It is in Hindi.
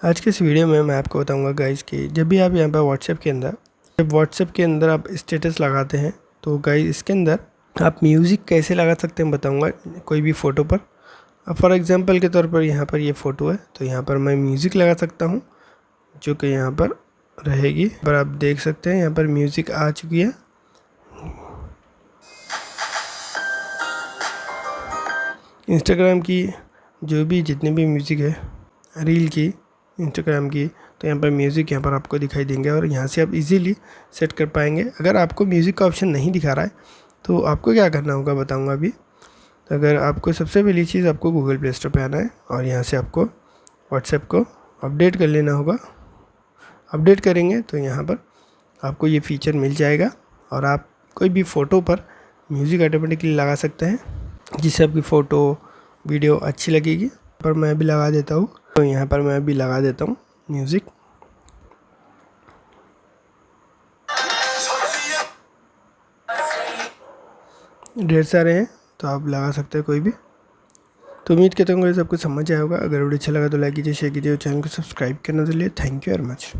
आज के इस वीडियो में मैं आपको बताऊंगा गाइस कि जब भी आप यहाँ पर व्हाट्सएप के अंदर आप स्टेटस लगाते हैं तो गाइस इसके अंदर आप म्यूज़िक कैसे लगा सकते हैं बताऊंगा कोई भी फ़ोटो पर। फॉर एग्जांपल के तौर पर यहाँ पर ये फ़ोटो है तो यहाँ पर मैं म्यूज़िक लगा सकता हूँ जो कि यहाँ पर रहेगी। पर आप देख सकते हैं यहाँ पर म्यूज़िक आ चुकी है। इंस्टाग्राम की जो भी जितने भी म्यूज़िक है, रील की, इंस्टाग्राम की, तो यहाँ पर म्यूज़िक यहाँ पर आपको दिखाई देंगे और यहाँ से आप इजीली सेट कर पाएंगे। अगर आपको म्यूज़िक का ऑप्शन नहीं दिखा रहा है तो आपको क्या करना होगा बताऊंगा अभी। तो अगर आपको सबसे पहली चीज़ आपको गूगल प्ले स्टोर पे आना है और यहाँ से आपको व्हाट्सएप को अपडेट कर लेना होगा। अपडेट करेंगे तो यहाँ पर आपको ये फ़ीचर मिल जाएगा और आप कोई भी फ़ोटो पर म्यूज़िक ऑटोमेटिकली लगा सकते हैं जिससे आपकी फ़ोटो वीडियो अच्छी लगेगी। पर मैं भी लगा देता हूँ, तो यहाँ पर मैं भी लगा देता हूँ म्यूज़िक। ढेर सारे हैं तो आप लगा सकते हैं कोई भी। तो उम्मीद करता हूँ ये सब कुछ समझ आया होगा। अगर वीडियो अच्छा लगा तो लाइक कीजिए, शेयर कीजिए और चैनल को सब्सक्राइब करने के लिए थैंक यू वेरी मच।